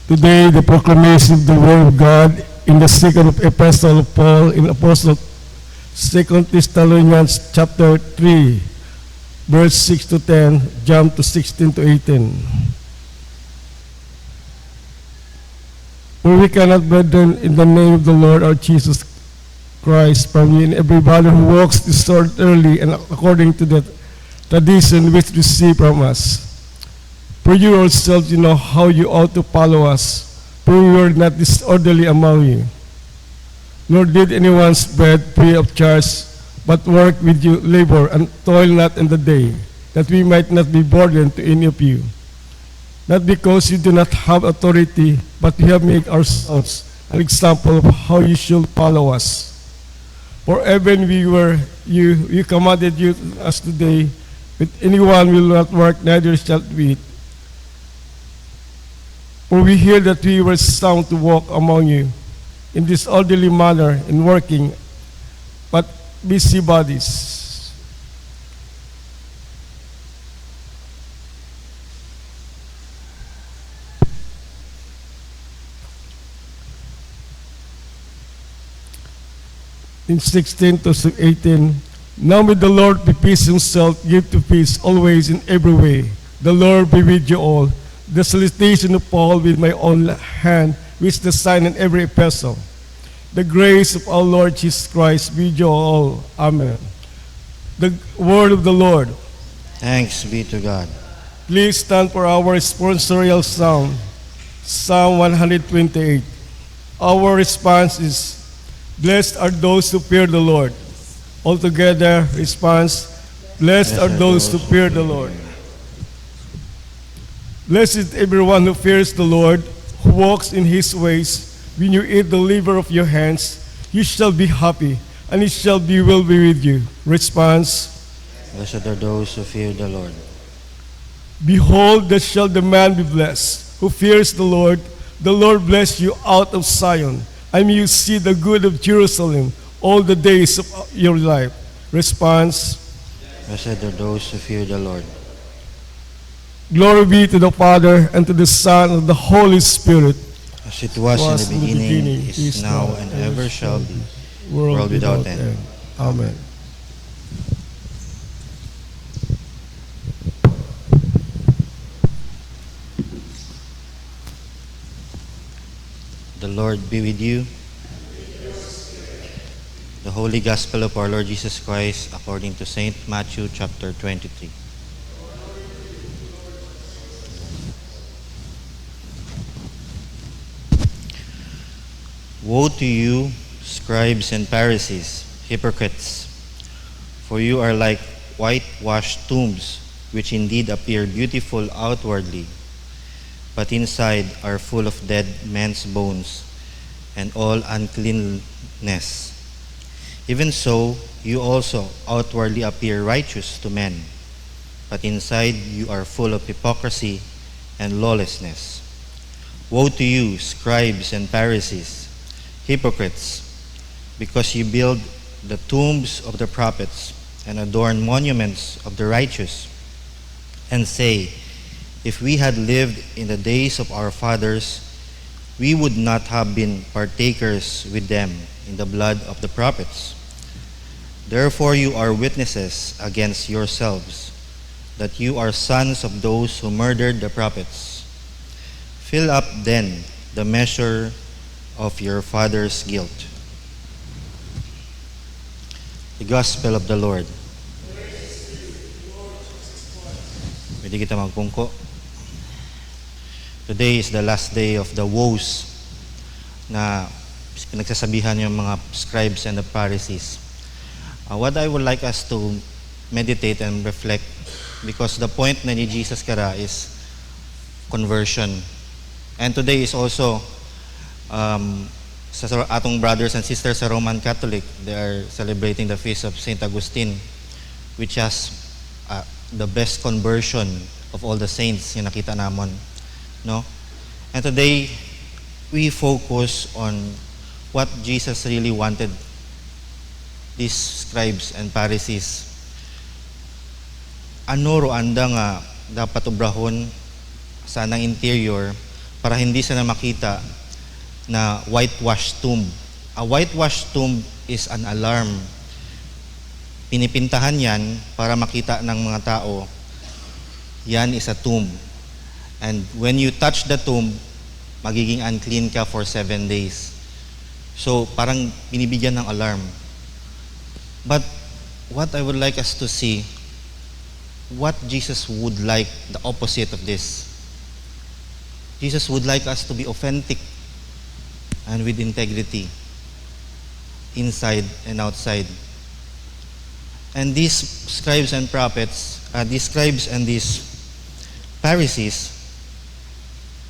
Today, the proclamation of the Word of God in the second epistle of Paul in Apostle 2 Thessalonians chapter 3, verse 6 to 10, jump to 16 to 18. For we cannot, brethren, in the name of the Lord our Jesus Christ, from you and everybody who walks disorderly and according to the tradition which received from us. For you yourselves, you know how you ought to follow us, for we were not disorderly among you. Nor did anyone's bread free of charge, but work with you labor and toil not in the day, that we might not be burdened to any of you. Not because you do not have authority, but we have made ourselves an example of how you should follow us. For even we were you commanded you us today, with anyone will not work, neither shall we eat. For we hear that we were sound to walk among you in this orderly manner in working, but busybodies. In 16 to 18, now may the Lord be peace himself give to peace always in every way. The Lord be with you all. The salutation of Paul with my own hand, which the sign in every epistle. The grace of our Lord Jesus Christ be with you all. Amen. The word of the Lord. Thanks be to God. Please stand for our responsorial psalm, Psalm 128. Our response is, blessed are those who fear the Lord. Altogether, response, blessed are those who fear the Lord. Blessed is everyone who fears the Lord, who walks in his ways. When you eat the labor of your hands, you shall be happy, and it shall be well be with you. Response, Blessed are those who fear the Lord. behold, thus shall the man be blessed, who fears the Lord. The Lord bless you out of Zion, and may you see the good of Jerusalem all the days of your life. Response, Blessed are those who fear the Lord. glory be to the Father, and to the Son, and the Holy Spirit, As it was in the beginning, is now, and ever shall be, world without end. Amen. The Lord be with you. The Holy Gospel of our Lord Jesus Christ according to St. Matthew chapter 23. Woe to you, scribes and Pharisees, hypocrites! For you are like whitewashed tombs, which indeed appear beautiful outwardly, but inside are full of dead men's bones and all uncleanness. Even so, you also outwardly appear righteous to men, but inside you are full of hypocrisy and lawlessness. Woe to you, scribes and Pharisees, hypocrites! Because you build the tombs of the prophets and adorn monuments of the righteous, and say, if we had lived in the days of our fathers, we would not have been partakers with them in the blood of the prophets. Therefore you are witnesses against yourselves, that you are sons of those who murdered the prophets. Fill up then the measure of your father's guilt. The Gospel of the Lord. Pwede kita magpungko. Today is the last day of the woes na pinagsasabihan yung mga scribes and the Pharisees. What I would like us to meditate and reflect, because the point na ni Jesus kara is conversion. And today is also sa atong brothers and sisters sa Roman Catholic, they are celebrating the feast of St. Augustine, which has the best conversion of all the saints yung nakita namon. No? And today, we focus on what Jesus really wanted these scribes and Pharisees. Ano ro anda nga dapat obrahon sa nang interior para hindi sila makita na whitewashed tomb. A whitewashed tomb is an alarm. Pinipintahan yan para makita ng mga tao, yan is a tomb. And when you touch the tomb, magiging unclean ka for 7 days. So, parang binibigyan ng alarm. But what I would like us to see, what Jesus would like, the opposite of this. Jesus would like us to be authentic and with integrity, inside and outside. And these scribes and prophets, these scribes and these Pharisees,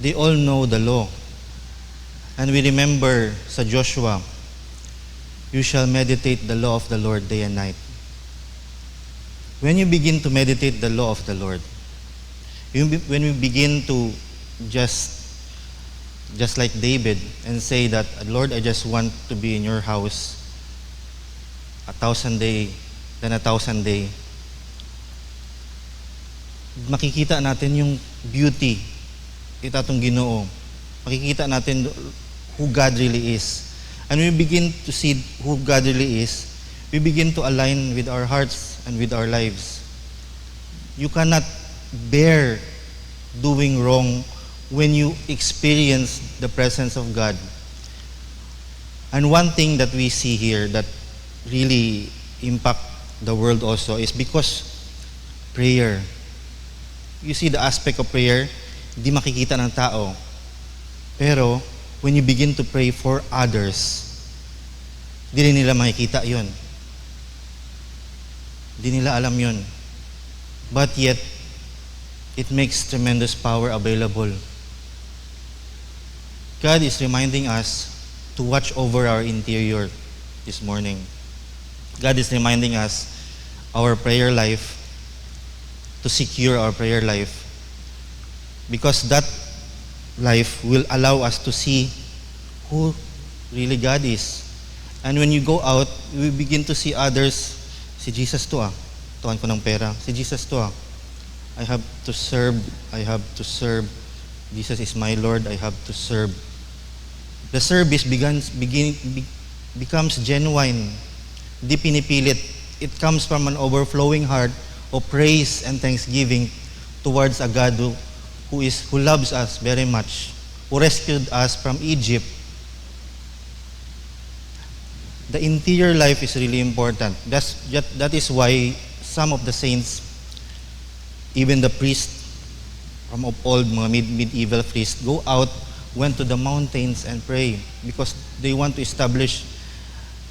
they all know the law. And we remember sa Joshua, you shall meditate the law of the Lord day and night. When you begin to meditate the law of the Lord, when we begin to just like David and say that, Lord, I just want to be in your house 1,000 days, then 1,000 days, makikita natin yung beauty itatong Ginoo. Makikita natin who God really is. And we begin to see who God really is, we begin to align with our hearts and with our lives. You cannot bear doing wrong when you experience the presence of God. And one thing that we see here that really impact the world also is because prayer. You see the aspect of prayer, di makikita ng tao. Pero when you begin to pray for others, di rin nila makikita yun. Di nila alam yun. But yet, it makes tremendous power available. God is reminding us to watch over our interior this morning. God is reminding us our prayer life, to secure our prayer life, because that life will allow us to see who really God is. And when you go out, we begin to see others, si Jesus to tuwan ko ng pera, si Jesus to I have to serve, Jesus is my Lord, I have to serve. The service becomes genuine, di pinipilit. It comes from an overflowing heart of praise and thanksgiving towards a God who loves us very much, who rescued us from Egypt. The interior life is really important. That is why some of the saints, even the priests from of old, mga medieval priests, went to the mountains and pray because they want to establish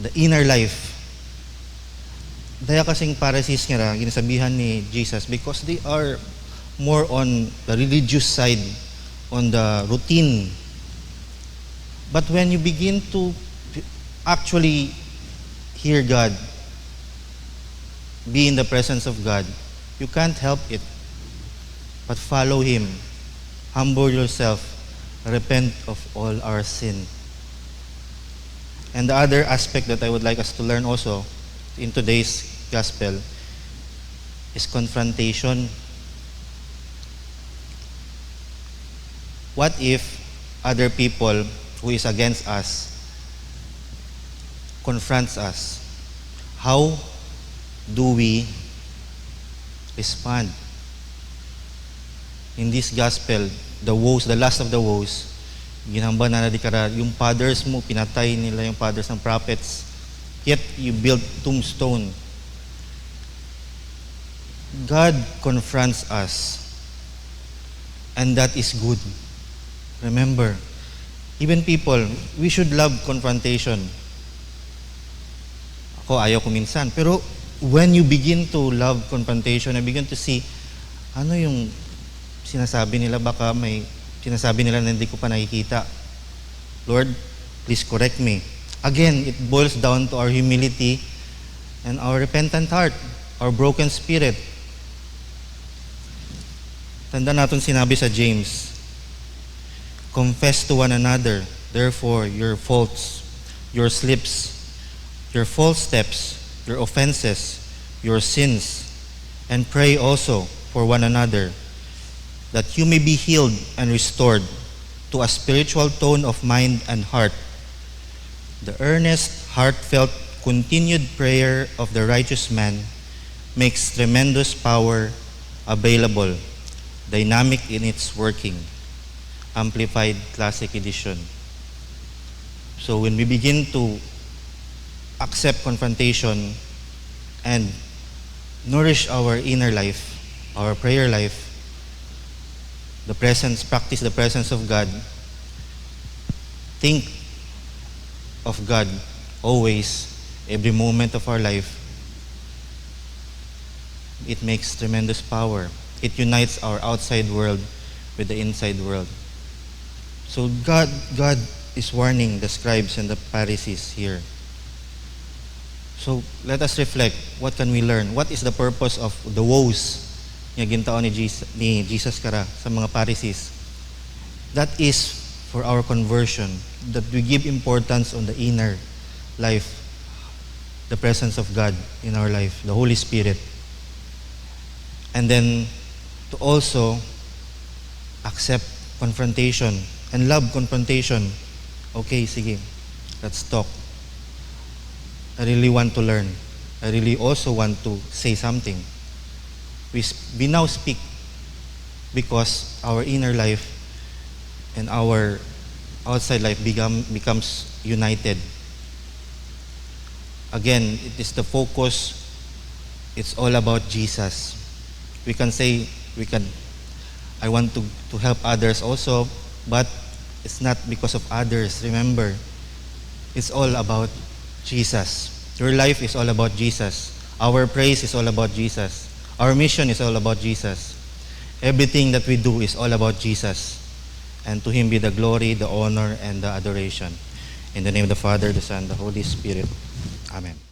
the inner life. Daya kasing Pharisees nga ginasabihan ni Jesus because they are more on the religious side, on the routine. But when you begin to actually hear God, be in the presence of God, you can't help it but follow Him. Humble yourself, repent of all our sin. And the other aspect that I would like us to learn also in today's gospel is confrontation. What if other people who is against us confronts us? How do we respond? In this gospel, the woes, the last of the woes, ginhamba na nadikara, yung fathers mo, pinatay nila yung fathers ng prophets, yet you build tombstone. God confronts us, and that is good. Remember, even people, we should love confrontation. Ako, ayaw ko minsan. Pero when you begin to love confrontation and begin to see, ano yung sinasabi nila, baka may sinasabi nila na hindi ko pa nakikita. Lord, please correct me. Again, it boils down to our humility and our repentant heart, our broken spirit. Tanda natin sinabi sa James, confess to one another, therefore, your faults, your slips, your false steps, your offenses, your sins, and pray also for one another, that you may be healed and restored. to a spiritual tone of mind and heart. The earnest, heartfelt, continued prayer of the righteous man makes tremendous power available, dynamic in its working. Amplified Classic Edition. So when we begin to accept confrontation and nourish our inner life, our prayer life, practice the presence of God, think of God always, every moment of our life, it makes tremendous power. It unites our outside world with the inside world. So God is warning the scribes and the Pharisees here. So let us reflect, what can we learn? What is the purpose of the woes nga gintaon ni Jesus kara sa mga Pharisees? That is for our conversion, that we give importance on the inner life, the presence of God in our life, the Holy Spirit. And then to also accept confrontation and love confrontation. Okay, sige, let's talk. I really want to learn. I really also want to say something. We now speak because our inner life and our outside life becomes united. Again, it is the focus. It's all about Jesus. We can say, I want to help others also, but it's not because of others. Remember, it's all about Jesus. Your life is all about Jesus. Our praise is all about Jesus. Our mission is all about Jesus. Everything that we do is all about Jesus. And to Him be the glory, the honor, and the adoration. In the name of the Father, the Son, the Holy Spirit. Amen.